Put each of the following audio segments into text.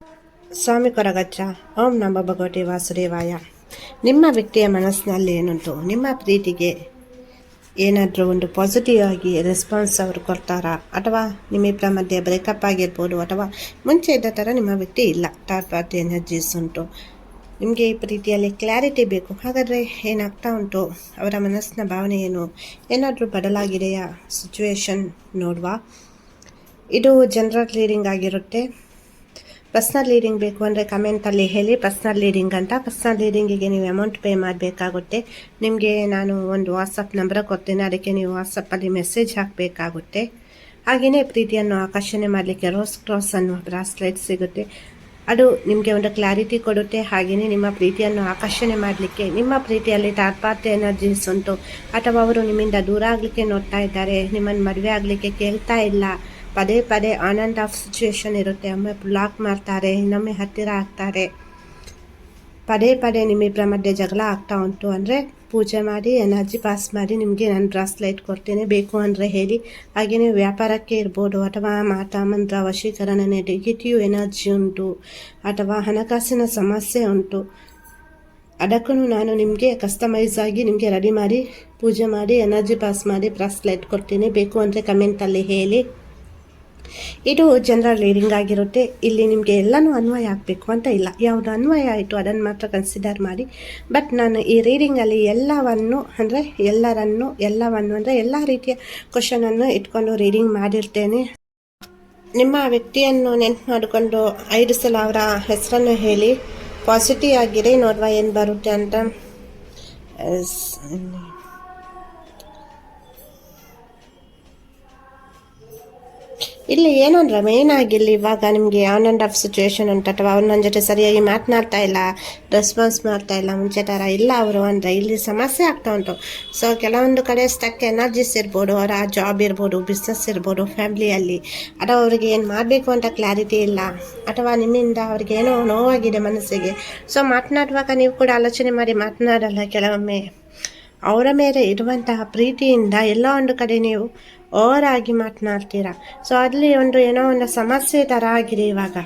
ಸ್ವಾಮಿ ಕೊರಗಜ್ಜ. ಓಂ ನಮೋ ಭಗವತಿ ವಾಸುದೇವಾಯ. ನಿಮ್ಮ ವ್ಯಕ್ತಿಯ ಮನಸ್ಸಿನಲ್ಲಿ ಏನುಂಟು? ನಿಮ್ಮ ಪ್ರೀತಿಗೆ ಏನಾದರೂ ಒಂದು ಪಾಸಿಟಿವ್ ಆಗಿ ರೆಸ್ಪಾನ್ಸ್ ಅವರು ಕೊಡ್ತಾರಾ? ಅಥವಾ ನಿಮ್ಮಿಬ್ಬರ ಮಧ್ಯೆ ಬ್ರೇಕಪ್ ಆಗಿರ್ಬೋದು, ಅಥವಾ ಮುಂಚೆ ಇದ್ದ ಥರ ನಿಮ್ಮ ವ್ಯಕ್ತಿ ಇಲ್ಲ, ಥರ್ಡ್ ಪಾರ್ಟಿ ಎನರ್ಜೀಸ್ ಉಂಟು. ನಿಮಗೆ ಈ ಪ್ರೀತಿಯಲ್ಲಿ ಕ್ಲಾರಿಟಿ ಬೇಕು. ಹಾಗಾದರೆ ಏನಾಗ್ತಾ ಉಂಟು? ಅವರ ಮನಸ್ಸಿನ ಭಾವನೆ ಏನು? ಏನಾದರೂ ಬದಲಾಗಿದೆಯಾ? ಸಿಚುವೇಶನ್ ನೋಡುವ. ಇದು ಜನರಲ್ ರೀಡಿಂಗ್ ಆಗಿರುತ್ತೆ. ಪರ್ಸ್ನಲ್ ರೀಡಿಂಗ್ ಬೇಕು ಅಂದರೆ ಕಮೆಂಟಲ್ಲಿ ಹೇಳಿ ಪರ್ಸ್ನಲ್ ರೀಡಿಂಗ್ ಅಂತ. ಪರ್ಸ್ನಲ್ ರೀಡಿಂಗಿಗೆ ನೀವು ಅಮೌಂಟ್ ಪೇ ಮಾಡಬೇಕಾಗುತ್ತೆ. ನಿಮಗೆ ನಾನು ಒಂದು ವಾಟ್ಸಪ್ ನಂಬರ್ ಕೊಡ್ತೇನೆ, ಅದಕ್ಕೆ ನೀವು ವಾಟ್ಸಪ್ಪಲ್ಲಿ ಮೆಸೇಜ್ ಹಾಕಬೇಕಾಗುತ್ತೆ. ಹಾಗೆಯೇ ಪ್ರೀತಿಯನ್ನು ಆಕರ್ಷಣೆ ಮಾಡಲಿಕ್ಕೆ ರೋಸ್ ಕ್ರಾಸ್ ಅನ್ನುವ ಬ್ರಾಸ್ಲೆಟ್ ಸಿಗುತ್ತೆ. ಅದು ನಿಮಗೆ ಒಂದು ಕ್ಲಾರಿಟಿ ಕೊಡುತ್ತೆ. ಹಾಗೆಯೇ ನಿಮ್ಮ ಪ್ರೀತಿಯನ್ನು ಆಕರ್ಷಣೆ ಮಾಡಲಿಕ್ಕೆ, ನಿಮ್ಮ ಪ್ರೀತಿಯಲ್ಲಿ ಥರ್ಡ್ ಪಾರ್ಟಿ ಎನರ್ಜೀಸ್ ಉಂಟು, ಅಥವಾ ಅವರು ನಿಮ್ಮಿಂದ ದೂರ ಆಗಲಿಕ್ಕೆ ನೋಡ್ತಾ ಇದ್ದಾರೆ, ನಿಮ್ಮನ್ನು ಮದುವೆ ಆಗಲಿಕ್ಕೆ ಕೇಳ್ತಾ ಇಲ್ಲ, ಪದೇ ಪದೇ ಆನ್ ಆ್ಯಂಡ್ ಆಫ್ ಸಿಚುವೇಶನ್ ಇರುತ್ತೆ. ಒಮ್ಮೆ ಬ್ಲಾಕ್ ಮಾಡ್ತಾರೆ, ಇನ್ನೊಮ್ಮೆ ಹತ್ತಿರ ಆಗ್ತಾರೆ, ಪದೇ ಪದೇ ನಿಮ್ಮಿಬ್ಬರ ಮಧ್ಯೆ ಜಗಳ ಆಗ್ತಾ ಉಂಟು ಅಂದರೆ ಪೂಜೆ ಮಾಡಿ ಎನರ್ಜಿ ಪಾಸ್ ಮಾಡಿ ನಿಮಗೆ ನಾನು ಬ್ರಾಸ್ಲೈಟ್ ಕೊಡ್ತೇನೆ, ಬೇಕು ಅಂದರೆ ಹೇಳಿ. ಹಾಗೆಯೇ ವ್ಯಾಪಾರಕ್ಕೆ ಇರ್ಬೋದು, ಅಥವಾ ಮಾಟ ಮಂತ್ರ ವಶೀಕರಣ, ನೆಗೆಟಿವ್ ಎನರ್ಜಿ ಉಂಟು, ಅಥವಾ ಹಣಕಾಸಿನ ಸಮಸ್ಯೆ ಉಂಟು, ಅದಕ್ಕೂ ನಾನು ನಿಮಗೆ ಕಸ್ಟಮೈಸ್ ಆಗಿ ನಿಮಗೆ ರೆಡಿ ಮಾಡಿ ಪೂಜೆ ಮಾಡಿ ಎನರ್ಜಿ ಪಾಸ್ ಮಾಡಿ ಬ್ರಾಸ್ಲೈಟ್ ಕೊಡ್ತೀನಿ, ಬೇಕು ಅಂದರೆ ಕಮೆಂಟಲ್ಲಿ ಹೇಳಿ. ಇದು ಜನರಲ್ ರೀಡಿಂಗ್ ಆಗಿರುತ್ತೆ. ಇಲ್ಲಿ ನಿಮಗೆ ಎಲ್ಲನೂ ಅನ್ವಯ ಆಗಬೇಕು ಅಂತ ಇಲ್ಲ, ಯಾವುದು ಅನ್ವಯ ಆಯಿತು ಅದನ್ನು ಮಾತ್ರ ಕನ್ಸಿಡರ್ ಮಾಡಿ. ಬಟ್ ನಾನು ಈ ರೀಡಿಂಗಲ್ಲಿ ಎಲ್ಲವನ್ನು ಅಂದರೆ ಎಲ್ಲವನ್ನು ಅಂದರೆ ಎಲ್ಲ ರೀತಿಯ ಕ್ವಶನನ್ನು ಇಟ್ಕೊಂಡು ರೀಡಿಂಗ್ ಮಾಡಿರ್ತೇನೆ. ನಿಮ್ಮ ವ್ಯಕ್ತಿಯನ್ನು ನೆನ್ಪು ಮಾಡಿಕೊಂಡು 5 ಸಲ ಅವರ ಹೆಸರನ್ನು ಹೇಳಿ ಪಾಸಿಟಿವ್ ಆಗಿರಿ, ನೋಡುವ ಏನು ಬರುತ್ತೆ ಅಂತ. ಇಲ್ಲಿ ಏನಂದ್ರೆ ಮೇನ್ ಆಗಿಲ್ಲಿ ಇವಾಗ ನಿಮಗೆ ಆನ್ ಆ್ಯಂಡ್ ಆಫ್ ಸಿಚುವೇಶನ್ ಉಂಟು, ಅಥವಾ ಅವ್ರು ನನ್ನ ಜೊತೆ ಸರಿಯಾಗಿ ಮಾತನಾಡ್ತಾ ಇಲ್ಲ, ರೆಸ್ಪಾನ್ಸ್ ಮಾಡ್ತಾ ಇಲ್ಲ, ಮುಂಚೆ ಥರ ಇಲ್ಲ ಅವರು ಅಂದರೆ ಇಲ್ಲಿ ಸಮಸ್ಯೆ ಆಗ್ತಾ ಉಂಟು. ಸೊ ಕೆಲವೊಂದು ಕಡೆ ಸ್ಟಕ್ ಎನರ್ಜೀಸ್ ಇರ್ಬೋದು, ಅವರ ಜಾಬ್ ಇರ್ಬೋದು, ಬಿಸ್ನೆಸ್ ಇರ್ಬೋದು, ಫ್ಯಾಮಿಲಿಯಲ್ಲಿ, ಅಥವಾ ಅವ್ರಿಗೆ ಏನು ಮಾಡಬೇಕು ಅಂತ ಕ್ಲಾರಿಟಿ ಇಲ್ಲ, ಅಥವಾ ನಿಮ್ಮಿಂದ ಅವ್ರಿಗೆ ಏನೋ ನೋವಾಗಿದೆ ಮನಸ್ಸಿಗೆ. ಸೊ ಮಾತನಾಡುವಾಗ ನೀವು ಕೂಡ ಆಲೋಚನೆ ಮಾಡಿ ಮಾತನಾಡಲ್ಲ. ಕೆಲವೊಮ್ಮೆ ಅವರ ಮೇಲೆ ಇರುವಂತಹ ಪ್ರೀತಿಯಿಂದ ಎಲ್ಲ ಒಂದು ಕಡೆ ನೀವು ಓವರ್ ಆಗಿ ಮಾತನಾಡ್ತೀರಾ. ಸೊ ಅಲ್ಲಿ ಏನೋ ಒಂದು ಸಮಸ್ಯೆ ಥರ ಆಗಿದೆ ಇವಾಗ.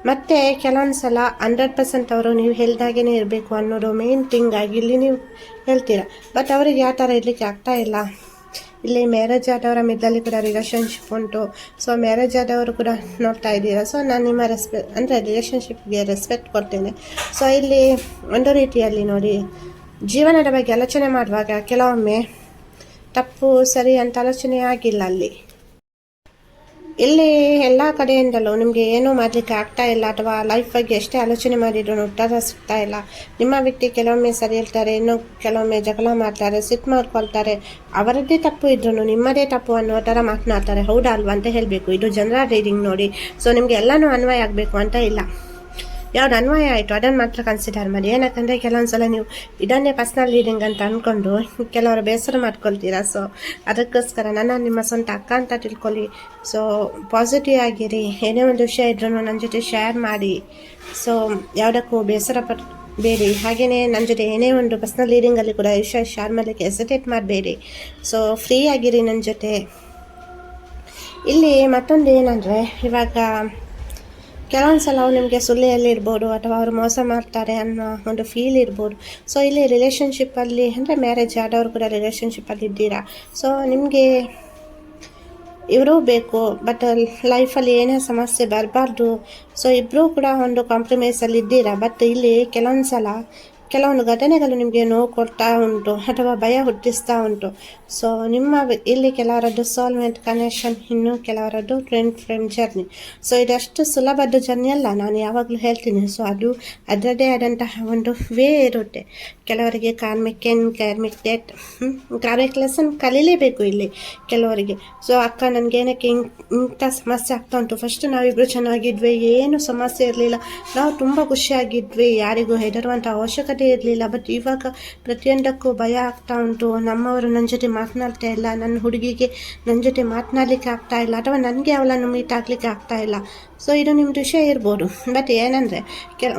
ಮತ್ತು ಕೆಲವೊಂದು ಸಲ 100% ಅವರು ನೀವು ಹೇಳ್ದಾಗೇ ಇರಬೇಕು ಅನ್ನೋದು ಮೇನ್ ಥಿಂಗ್ ಆಗಿ ಇಲ್ಲಿ ನೀವು ಹೇಳ್ತೀರಾ. ಬಟ್ ಅವರಿಗೆ ಯಾವ ಥರ ಇರಲಿಕ್ಕೆ ಆಗ್ತಾ ಇಲ್ಲ. ಇಲ್ಲಿ ಮ್ಯಾರೇಜ್ ಆದವರ ಮಿಡ್ಲಲ್ಲಿ ಕೂಡ ರಿಲೇಷನ್ಶಿಪ್ ಉಂಟು. ಸೊ ಮ್ಯಾರೇಜ್ ಆದವರು ಕೂಡ ನೋಡ್ತಾ ಇದ್ದೀರಾ. ಸೊ ನಾನು ನಿಮ್ಮ ಅಂದರೆ ರಿಲೇಷನ್ಶಿಪ್ಗೆ ರೆಸ್ಪೆಕ್ಟ್ ಕೊಡ್ತೇನೆ. ಸೊ ಇಲ್ಲಿ ಒಂದು ರೀತಿಯಲ್ಲಿ ನೋಡಿ, ಜೀವನದ ಬಗ್ಗೆ ಆಲೋಚನೆ ಮಾಡುವಾಗ ಕೆಲವೊಮ್ಮೆ ತಪ್ಪು ಸರಿ ಅಂತ ಆಲೋಚನೆ ಆಗಿಲ್ಲ. ಇಲ್ಲಿ ಎಲ್ಲ ಕಡೆಯಿಂದಲೂ ನಿಮಗೆ ಏನೂ ಮಾಡಲಿಕ್ಕೆ ಆಗ್ತಾ ಇಲ್ಲ, ಅಥವಾ ಲೈಫ್ ಬಗ್ಗೆ ಎಷ್ಟೇ ಆಲೋಚನೆ ಮಾಡಿದ್ರು ಉತ್ತರ ಸಿಗ್ತಾ ಇಲ್ಲ. ನಿಮ್ಮ ವ್ಯಕ್ತಿ ಕೆಲವೊಮ್ಮೆ ಸರಿ ಹೇಳ್ತಾರೆ, ಇನ್ನು ಕೆಲವೊಮ್ಮೆ ಜಗಳ ಮಾಡ್ತಾರೆ, ಸಿಟ್ಟು ಮಾಡ್ಕೊಳ್ತಾರೆ, ಅವರದ್ದೇ ತಪ್ಪು ಇದ್ರೂ ನಿಮ್ಮದೇ ತಪ್ಪು ಅನ್ನೋ ಥರ ಮಾತನಾಡ್ತಾರೆ. ಹೌದಾ ಅಲ್ವಾ ಅಂತ ಹೇಳಬೇಕು. ಇದು ಜನರಲ್ ರೀಡಿಂಗ್ ನೋಡಿ. ಸೊ ನಿಮಗೆ ಎಲ್ಲನೂ ಅನ್ವಯ ಆಗಬೇಕು ಅಂತ ಇಲ್ಲ, ಯಾವ್ದು ಅನ್ವಯ ಆಯಿತು ಅದನ್ನು ಮಾತ್ರ ಕನ್ಸಿಡರ್ ಮಾಡಿ. ಏನಕ್ಕಂದರೆ ಕೆಲವೊಂದು ಸಲ ನೀವು ಇದನ್ನೇ ಪರ್ಸ್ನಲ್ ರೀಡಿಂಗ್ ಅಂತ ಅಂದ್ಕೊಂಡು ಕೆಲವರು ಬೇಸರ ಮಾಡ್ಕೊಳ್ತೀರಾ. ಸೊ ಅದಕ್ಕೋಸ್ಕರ ನನ್ನ ನಿಮ್ಮ ಸ್ವಂತ ಅಕ್ಕ ಅಂತ ತಿಳ್ಕೊಳ್ಳಿ. ಸೊ ಪಾಸಿಟಿವ್ ಆಗಿರಿ, ಏನೇ ಒಂದು ವಿಷಯ ಇದ್ರೂ ನನ್ನ ಜೊತೆ ಶೇರ್ ಮಾಡಿ. ಸೊ ಯಾವುದಕ್ಕೂ ಬೇಸರ ಬೇಡಿ. ಹಾಗೆಯೇ ನನ್ನ ಜೊತೆ ಏನೇ ಒಂದು ಪರ್ಸ್ನಲ್ ರೀಡಿಂಗಲ್ಲಿ ಕೂಡ ವಿಷಯ ಶೇರ್ ಮಾಡಲಿಕ್ಕೆ ಹೆಸಿಟೇಟ್ ಮಾಡಬೇಡಿ. ಸೊ ಫ್ರೀ ಆಗಿರಿ ನನ್ನ ಜೊತೆ. ಇಲ್ಲಿ ಮತ್ತೊಂದು ಏನಂದರೆ, ಇವಾಗ ಕೆಲವೊಂದು ಸಲ ಅವ್ರು ನಿಮಗೆ ಸುಳ್ಳಿಯಲ್ಲಿರ್ಬೋದು, ಅಥವಾ ಅವರು ಮೋಸ ಮಾಡ್ತಾರೆ ಅನ್ನೋ ಒಂದು ಫೀಲ್ ಇರ್ಬೋದು. ಸೊ ಇಲ್ಲಿ ರಿಲೇಷನ್ಶಿಪ್ಪಲ್ಲಿ ಅಂದರೆ ಮ್ಯಾರೇಜ್ ಆದವರು ಕೂಡ ರಿಲೇಷನ್ಶಿಪ್ಪಲ್ಲಿ ಇದ್ದೀರಾ. ಸೊ ನಿಮಗೆ ಇವರು ಬೇಕು, ಬಟ್ ಲೈಫಲ್ಲಿ ಏನೇ ಸಮಸ್ಯೆ ಬರಬಾರ್ದು. ಸೊ ಇಬ್ಬರೂ ಕೂಡ ಒಂದು ಕಾಂಪ್ರಮೈಸಲ್ಲಿ ಇದ್ದೀರಾ. ಬಟ್ ಇಲ್ಲಿ ಕೆಲವೊಂದು ಸಲ ಕೆಲವೊಂದು ಘಟನೆಗಳು ನಿಮಗೆ ನೋವು ಕೊಡ್ತಾ ಉಂಟು, ಅಥವಾ ಭಯ ಹುಟ್ಟಿಸ್ತಾ ಉಂಟು. ಸೊ ನಿಮ್ಮ ಇಲ್ಲಿ ಕೆಲವರದ್ದು ಸೋಲ್ಮೇಟ್ ಕನೆಕ್ಷನ್, ಇನ್ನು ಕೆಲವರದ್ದು ಫ್ರೆಂಡ್ ಜರ್ನಿ. ಸೊ ಇದಷ್ಟು ಸುಲಭದ ಜರ್ನಿ ಅಲ್ಲ, ನಾನು ಯಾವಾಗಲೂ ಹೇಳ್ತೀನಿ. ಸೊ ಅದು ಅದರದ್ದೇ ಆದಂತಹ ಒಂದು ವೇ ಇರುತ್ತೆ. ಕೆಲವರಿಗೆ ಕಾರ್ಮಿಕ್ ಡೆಟ್, ಕಾರ್ಮಿಕ್ ಲೆಸನ್ ಕಲೀಲೇಬೇಕು ಇಲ್ಲಿ ಕೆಲವರಿಗೆ. ಸೊ ಅಕ್ಕ ನನಗೇನಕ್ಕೆ ಇಂಥ ಸಮಸ್ಯೆ ಆಗ್ತಾ ಉಂಟು, ಫಸ್ಟ್ ನಾವಿಬ್ಬರು ಚೆನ್ನಾಗಿದ್ವಿ, ಏನು ಸಮಸ್ಯೆ ಇರಲಿಲ್ಲ, ನಾವು ತುಂಬ ಖುಷಿಯಾಗಿದ್ವಿ, ಯಾರಿಗೂ ಹೆದರುವಂಥ ಅವಶ್ಯಕತೆ ಇರಲಿಲ್ಲ. ಬಟ್ ಇವಾಗ ಪ್ರತಿಯೊಂದಕ್ಕೂ ಭಯ ಆಗ್ತಾ ಉಂಟು, ನಮ್ಮವರು ನನ್ನ ಜೊತೆ ಮಾತನಾಡ್ತಾ ಇಲ್ಲ, ನನ್ನ ಹುಡುಗಿಗೆ ನನ್ನ ಜೊತೆ ಮಾತನಾಡಲಿಕ್ಕೆ ಆಗ್ತಾ ಇಲ್ಲ, ಅಥವಾ ನನಗೆ ಅವಳನ್ನು ಮೀಟ್ ಆಗಲಿಕ್ಕೆ ಆಗ್ತಾ ಇಲ್ಲ. ಸೊ ಇದು ನಿಮ್ಮದು ವಿಷಯ ಇರ್ಬೋದು. ಬಟ್ ಏನಂದರೆ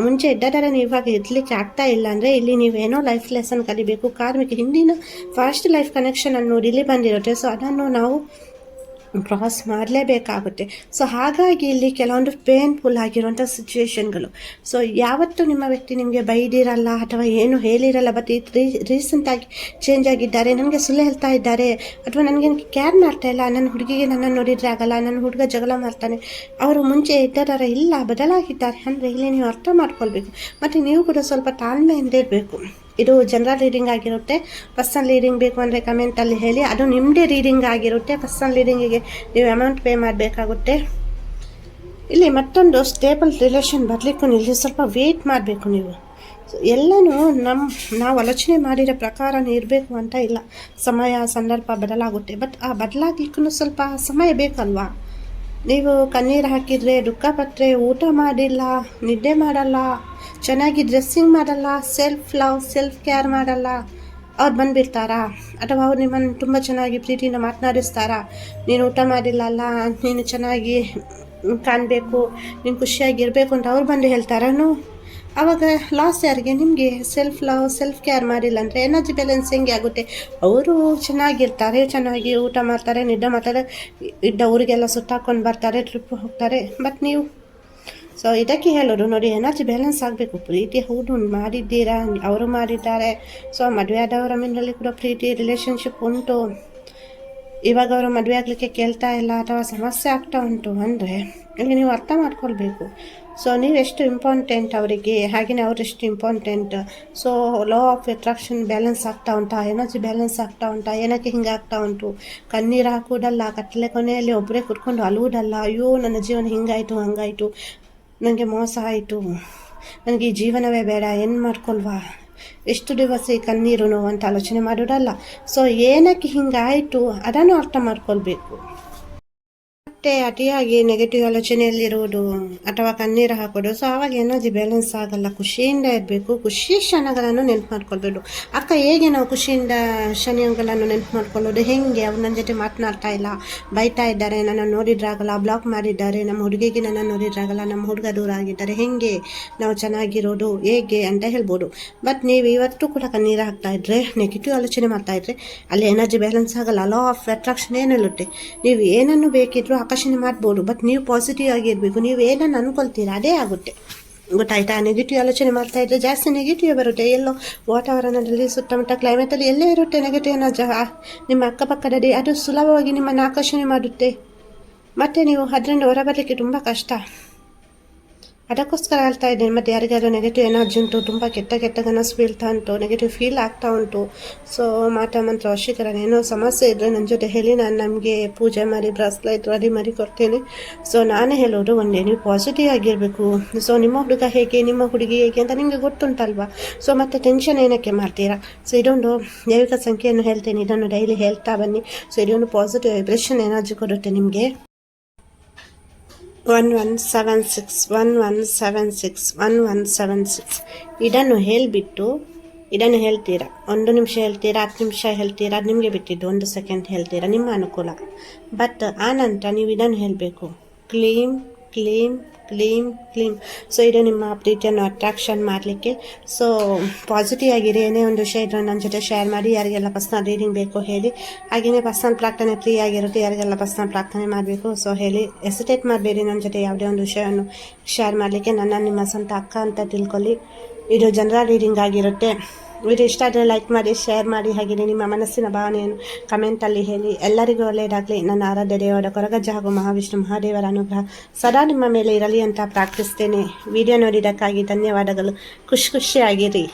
ಮುಂಚೆ ಇದ್ದ ಥರ ನೀವು ಇವಾಗ ಇರಲಿಕ್ಕೆ ಆಗ್ತಾ ಇಲ್ಲ ಅಂದರೆ ಇಲ್ಲಿ ನೀವೇನೋ ಲೈಫ್ ಲೆಸನ್ ಕಲಿಬೇಕು. ಕಾರ್ಮಿಕ ಹಿಂದಿನ ಫಾಸ್ಟ್ ಲೈಫ್ ಕನೆಕ್ಷನ್ ಅನ್ನೋದು ಇಲ್ಲಿ ಬಂದಿರುತ್ತೆ. ಸೊ ಅದನ್ನು ನಾವು ಕ್ರಾಸ್ ಮಾಡಲೇಬೇಕಾಗುತ್ತೆ. ಸೊ ಹಾಗಾಗಿ ಇಲ್ಲಿ ಕೆಲವೊಂದು ಪೇನ್ಫುಲ್ ಆಗಿರುವಂಥ ಸಿಚುವೇಶನ್ಗಳು. ಸೊ ಯಾವತ್ತೂ ನಿಮ್ಮ ವ್ಯಕ್ತಿ ನಿಮಗೆ ಬೈದಿರಲ್ಲ ಅಥವಾ ಏನು ಹೇಳಿರಲ್ಲ, ಬಟ್ ರೀಸೆಂಟಾಗಿ ಚೇಂಜ್ ಆಗಿದ್ದಾರೆ, ನನಗೆ ಸುಳ್ಳು ಹೇಳ್ತಾ ಇದ್ದಾರೆ, ಅಥವಾ ನನಗೆ ಕೇರ್ ಮಾಡ್ತಾ ಇಲ್ಲ, ನನ್ನ ಹುಡುಗಿಗೆ ನನ್ನನ್ನು ನೋಡಿದರೆ ಆಗಲ್ಲ, ನನ್ನ ಹುಡುಗ ಜಗಳ ಮಾಡ್ತಾನೆ, ಅವರು ಮುಂಚೆ ಇದ್ದರ ಇಲ್ಲ ಬದಲಾಗಿದ್ದಾರೆ ಅಂದರೆ ಇಲ್ಲಿ ನೀವು ಅರ್ಥ ಮಾಡ್ಕೊಳ್ಬೇಕು. ಮತ್ತು ನೀವು ಕೂಡ ಸ್ವಲ್ಪ ತಾಳ್ಮೆಯಿಂದ ಇರಬೇಕು. ಇದು ಜನರಲ್ ರೀಡಿಂಗ್ ಆಗಿರುತ್ತೆ. ಪರ್ಸನಲ್ ರೀಡಿಂಗ್ ಬೇಕು ಅಂದರೆ ಕಮೆಂಟಲ್ಲಿ ಹೇಳಿ. ಅದು ನಿಮ್ಮದೇ ರೀಡಿಂಗ್ ಆಗಿರುತ್ತೆ. ಪರ್ಸನಲ್ ರೀಡಿಂಗಿಗೆ ನೀವು ಅಮೌಂಟ್ ಪೇ ಮಾಡಬೇಕಾಗುತ್ತೆ. ಇಲ್ಲಿ ಮತ್ತೊಂದು ಸ್ಟೇಬಲ್ ರಿಲೇಷನ್ ಬರಲಿಕ್ಕೂ ಇಲ್ಲಿ ಸ್ವಲ್ಪ ವೇಟ್ ಮಾಡಬೇಕು ನೀವು. ಎಲ್ಲನೂ ನಾವು ಆಲೋಚನೆ ಮಾಡಿರೋ ಪ್ರಕಾರನೇ ಇರಬೇಕು ಅಂತ ಇಲ್ಲ. ಸಮಯ ಸಂದರ್ಭ ಬದಲಾಗುತ್ತೆ, ಬಟ್ ಆ ಬದಲಾಗಲಿಕ್ಕೂ ಸ್ವಲ್ಪ ಸಮಯ ಬೇಕಲ್ವಾ. ನೀವು ಕಣ್ಣೀರು ಹಾಕಿದರೆ, ದುಃಖ ಪಟ್ಟರೆ, ಊಟ ಮಾಡಿಲ್ಲ, ನಿದ್ದೆ ಮಾಡಲ್ಲ, ಚೆನ್ನಾಗಿ ಡ್ರೆಸ್ಸಿಂಗ್ ಮಾಡಲ್ಲ, ಸೆಲ್ಫ್ ಲವ್ ಸೆಲ್ಫ್ ಕೇರ್ ಮಾಡಲ್ಲ, ಅವ್ರು ಬಂದುಬಿಡ್ತಾರಾ? ಅಥವಾ ಅವ್ರು ನಿಮ್ಮನ್ನು ತುಂಬ ಚೆನ್ನಾಗಿ ಪ್ರೀತಿಯಿಂದ ಮಾತನಾಡಿಸ್ತಾರಾ? ನೀನು ಊಟ ಮಾಡಿಲ್ಲ ಅಲ್ಲ, ನೀನು ಚೆನ್ನಾಗಿ ಕಾಣಬೇಕು, ನೀನು ಖುಷಿಯಾಗಿರಬೇಕು ಅಂತ ಅವ್ರು ಬಂದು ಹೇಳ್ತಾರನು? ಆವಾಗ ಲಾಸ್ ಯಾರಿಗೆ? ನಿಮಗೆ. ಸೆಲ್ಫ್ ಲವ್ ಸೆಲ್ಫ್ ಕೇರ್ ಮಾಡಿಲ್ಲ ಅಂದರೆ ಎನರ್ಜಿ ಬ್ಯಾಲೆನ್ಸ್ ಹೆಂಗೆ ಆಗುತ್ತೆ? ಅವರು ಚೆನ್ನಾಗಿರ್ತಾರೆ, ಚೆನ್ನಾಗಿ ಊಟ ಮಾಡ್ತಾರೆ, ನಿದ್ದೆ ಮಾಡ್ತಾರೆ, ಇದ್ದ ಊರಿಗೆಲ್ಲ ಸುತ್ತಾಕೊಂಡು ಬರ್ತಾರೆ, ಟ್ರಿಪ್ ಹೋಗ್ತಾರೆ, ಬಟ್ ನೀವು. ಸೊ ಇದಕ್ಕೆ ಹೇಳೋದು ನೋಡಿ, ಎನರ್ಜಿ ಬ್ಯಾಲೆನ್ಸ್ ಆಗಬೇಕು. ಪ್ರೀತಿ ಹೌದು ಮಾಡಿದ್ದೀರಾ, ಅವರು ಮಾಡಿದ್ದಾರೆ. ಸೊ ಮದುವೆ ಆದವರ ಮನೆಯಲ್ಲಿ ಕೂಡ ಪ್ರೀತಿ ರಿಲೇಷನ್ಶಿಪ್ ಉಂಟು. ಇವಾಗ ಅವರು ಮದುವೆ ಆಗಲಿಕ್ಕೆ ಕೇಳ್ತಾ ಇಲ್ಲ ಅಥವಾ ಸಮಸ್ಯೆ ಆಗ್ತಾ ಉಂಟು ಅಂದರೆ ಇಲ್ಲಿ ನೀವು ಅರ್ಥ ಮಾಡ್ಕೊಳ್ಬೇಕು. ಸೊ ನೀವು ಎಷ್ಟು ಇಂಪಾರ್ಟೆಂಟ್ ಅವರಿಗೆ, ಹಾಗೆಯೇ ಅವ್ರು ಎಷ್ಟು important. So law of attraction balance ಆಗ್ತಾ ಉಂಟಾ, ಎನರ್ಜಿ ಬ್ಯಾಲೆನ್ಸ್ ಆಗ್ತಾ ಉಂಟಾ? ಏನಕ್ಕೆ ಹಿಂಗೆ ಆಗ್ತಾ ಉಂಟು? ಕಣ್ಣೀರು ಹಾಕುವುದಲ್ಲ, ಕತ್ತಲೆ ಕೊನೆಯಲ್ಲಿ ಒಬ್ಬರೇ ಕುತ್ಕೊಂಡು ಅಳುವುದಲ್ಲ, ಅಯ್ಯೋ ನನ್ನ ಜೀವನ ಹಿಂಗಾಯಿತು ಹಂಗಾಯಿತು, ನನಗೆ ಮೋಸ ಆಯಿತು, ನನಗೆ ಈ ಜೀವನವೇ ಬೇಡ, ಏನು ಮಾಡ್ಕೊಳ್ವಾ, ಎಷ್ಟು ದಿವಸ ಈ ಕಣ್ಣೀರು ನೋವು ಅಂತ ಆಲೋಚನೆ ಮಾಡೋದಲ್ಲ. ಸೊ ಏನಕ್ಕೆ ಹಿಂಗಾಯಿತು ಅದನ್ನು ಅರ್ಥ ಮಾಡ್ಕೊಳ್ಬೇಕು. ಮತ್ತೆ ಅತಿಯಾಗಿ ನೆಗೆಟಿವ್ ಆಲೋಚನೆಯಲ್ಲಿರುವುದು ಅಥವಾ ಕಣ್ಣೀರು ಹಾಕೋದು, ಸೊ ಆವಾಗ ಎನರ್ಜಿ ಬ್ಯಾಲೆನ್ಸ್ ಆಗಲ್ಲ. ಖುಷಿಯಿಂದ ಇರಬೇಕು, ಖುಷಿ ಕ್ಷಣಗಳನ್ನು ನೆನಪು ಮಾಡ್ಕೊಳ್ಬೇಕು. ಅಕ್ಕ ಹೇಗೆ ನಾವು ಖುಷಿಯಿಂದ ಕ್ಷಣಗಳನ್ನು ನೆನಪು ಮಾಡ್ಕೊಳ್ಳೋದು? ಹೆಂಗೆ? ಅವ್ರು ನನ್ನ ಜೊತೆ ಮಾತನಾಡ್ತಾ ಇಲ್ಲ, ಬೈತಾ ಇದ್ದಾರೆ, ನನ್ನ ನೋಡಿದ್ರಾಗಲ್ಲ, ಬ್ಲಾಕ್ ಮಾಡಿದ್ದಾರೆ, ನಮ್ಮ ಹುಡುಗಿಗೆ ನನ್ನ ನೋಡಿದ್ರಾಗಲ್ಲ, ನಮ್ಮ ಹುಡುಗ ದೂರ ಆಗಿದ್ದಾರೆ, ಹೆಂಗೆ ನಾವು ಚೆನ್ನಾಗಿರೋದು ಹೇಗೆ ಅಂತ ಹೇಳ್ಬೋದು. ಬಟ್ ನೀವು ಇವತ್ತು ಕೂಡ ಕಣ್ಣೀರು ಹಾಕ್ತಾ ಇದ್ರೆ, ನೆಗೆಟಿವ್ ಆಲೋಚನೆ ಮಾಡ್ತಾ ಇದ್ರೆ ಅಲ್ಲಿ ಎನರ್ಜಿ ಬ್ಯಾಲೆನ್ಸ್ ಆಗಲ್ಲ. ಲಾ ಆಫ್ ಅಟ್ರಾಕ್ಷನ್ ಏನಿರುತ್ತೆ, ನೀವು ಏನನ್ನು ಬೇಕಿದ್ರೂ ಆಕರ್ಷಣೆ ಮಾಡ್ಬೋದು, ಬಟ್ ನೀವು ಪಾಸಿಟಿವ್ ಆಗಿರಬೇಕು. ನೀವು ಏನನ್ನು ಅಂದ್ಕೊಳ್ತೀರಾ ಅದೇ ಆಗುತ್ತೆ, ಗೊತ್ತಾಯ್ತಾ? ನೆಗೆಟಿವ್ ಆಲೋಚನೆ ಮಾಡ್ತಾ ಇದ್ರೆ ಜಾಸ್ತಿ ನೆಗೆಟಿವ್ ಬರುತ್ತೆ. ಎಲ್ಲೋ ವಾತಾವರಣದಲ್ಲಿ ಸುತ್ತಮುತ್ತ ಕ್ಲೈಮೇಟಲ್ಲಿ ಎಲ್ಲೇ ಇರುತ್ತೆ ನೆಗೆಟಿವ್ ನಿಮ್ಮ ಅಕ್ಕಪಕ್ಕದಲ್ಲಿ, ಅದು ಸುಲಭವಾಗಿ ನಿಮ್ಮನ್ನು ಆಕರ್ಷಣೆ ಮಾಡುತ್ತೆ. ಮತ್ತು ನೀವು ಅದರಿಂದ ಹೊರಬರಲಿಕ್ಕೆ ತುಂಬ ಕಷ್ಟ. ಅದಕ್ಕೋಸ್ಕರ ಹೇಳ್ತಾ ಇದ್ದೇನೆ. ಮತ್ತು ಯಾರಿಗಾದ್ರೂ ನೆಗೆಟಿವ್ ಎನರ್ಜಿ ಉಂಟು, ತುಂಬ ಕೆಟ್ಟ ಕನಸು ಬೀಳ್ತಾ ಉಂಟು, ನೆಗೆಟಿವ್ ಫೀಲ್ ಆಗ್ತಾ ಉಂಟು, ಸೊ ಮಾಟ ಮಂತ್ರ ವಶೀಕರಣ ಏನೋ ಸಮಸ್ಯೆ ಇದ್ದರೆ ನನ್ನ ಜೊತೆ ಹೇಳಿ, ನಾನು ನಮಗೆ ಪೂಜೆ ಮಾಡಿ ಬ್ರಾಸ್ಲೈಟ್ ರೆಡಿ ಮಾಡಿ ಕೊಡ್ತೇನೆ. ಸೊ ನಾನೇ ಹೇಳೋದು ಒಂದೇ, ನೀವು ಪಾಸಿಟಿವ್ ಆಗಿರಬೇಕು. ಸೊ ನಿಮ್ಮ ಹುಡುಗ ಹೇಗೆ, ನಿಮ್ಮ ಹುಡುಗಿ ಹೇಗೆ ಅಂತ ನಿಮಗೆ ಗೊತ್ತುಂಟಲ್ವಾ? ಸೊ ಮತ್ತೆ ಟೆನ್ಷನ್ ಏನಕ್ಕೆ ಮಾಡ್ತೀರಾ? ಸೊ ಇದೊಂದು ದೈವಿಕ ಸಂಖ್ಯೆಯನ್ನು ಹೇಳ್ತೇನೆ, ಇದನ್ನು ಡೈಲಿ ಹೇಳ್ತಾ ಬನ್ನಿ. ಸೊ ಇದೊಂದು ಪಾಸಿಟಿವ್ ವೈಬ್ರೇಷನ್ ಎನರ್ಜಿ ಕೊಡುತ್ತೆ ನಿಮಗೆ. 1176 1176 1176 ಇದನ್ನು ಹೇಳಿಬಿಟ್ಟು ಇದನ್ನು ಹೇಳ್ತೀರಾ. 1 ನಿಮಿಷ ಹೇಳ್ತೀರಾ, 10 ನಿಮಿಷ ಹೇಳ್ತೀರಾ, ಅದು ನಿಮಗೆ ಬಿಟ್ಟಿದ್ದು. 1 ಸೆಕೆಂಡ್ ಹೇಳ್ತೀರಾ, ನಿಮ್ಮ ಅನುಕೂಲ. ಬಟ್ ಆ ನಂತರ ನೀವು ಇದನ್ನು ಹೇಳಬೇಕು, ಕ್ಲೀಮ್ ಕ್ಲೀಮ್ ಕ್ಲೀಮ್ ಕ್ಲೀಮ್. ಸೊ ಇದು ನಿಮ್ಮ ಪ್ರೀತಿಯನ್ನು ಅಟ್ರಾಕ್ಷನ್ ಮಾಡಲಿಕ್ಕೆ. ಸೊ ಪಾಸಿಟಿವ್ ಆಗಿರಿ. ಏನೇ ಒಂದು ವಿಷಯ ಇದ್ರೂ ನನ್ನ ಜೊತೆ ಶೇರ್ ಮಾಡಿ. ಯಾರಿಗೆಲ್ಲ ಪರ್ಸ್ನಲ್ ರೀಡಿಂಗ್ ಬೇಕು ಹೇಳಿ. ಹಾಗೆಯೇ ಪರ್ಸ್ನಲ್ ಪ್ರಾರ್ಥನೆ ಫ್ರೀ ಆಗಿರುತ್ತೆ, ಯಾರಿಗೆಲ್ಲ ಪರ್ಸ್ನಲ್ ಪ್ರಾರ್ಥನೆ ಮಾಡಬೇಕು ಸೊ ಹೇಳಿ. ಎಸಿಟೇಟ್ ಮಾಡಬೇಡಿ ನನ್ನ ಜೊತೆ ಯಾವುದೇ ಒಂದು ವಿಷಯವನ್ನು ಶೇರ್ ಮಾಡಲಿಕ್ಕೆ. ನನ್ನ ನಿಮ್ಮ ಸ್ವಂತ ಅಕ್ಕ ಅಂತ ತಿಳ್ಕೊಳ್ಳಿ. ಇದು ಜನರಲ್ ರೀಡಿಂಗ್ ಆಗಿರುತ್ತೆ. ವಿಡಿಯೋ ಇಷ್ಟ ಆದರೆ ಲೈಕ್ ಮಾಡಿ, ಶೇರ್ ಮಾಡಿ. ಹಾಗೆಯೇ ನಿಮ್ಮ ಮನಸ್ಸಿನ ಭಾವನೆಯನ್ನು ಕಮೆಂಟಲ್ಲಿ ಹೇಳಿ. ಎಲ್ಲರಿಗೂ ಒಳ್ಳೆಯದಾಗಲಿ. ನನ್ನ ಆರಾಧ್ಯ ದೇವರ ಕೊರಗಜ್ಜ ಹಾಗೂ ಮಹಾವಿಷ್ಣು ಮಹಾದೇವರ ಅನುಗ್ರಹ ಸದಾ ನಿಮ್ಮ ಮೇಲೆ ಇರಲಿ ಅಂತ ಪ್ರಾರ್ಥಿಸ್ತೇನೆ. ವಿಡಿಯೋ ನೋಡಿದ್ದಕ್ಕಾಗಿ ಧನ್ಯವಾದಗಳು. ಖುಷಿಯಾಗಿರಿ.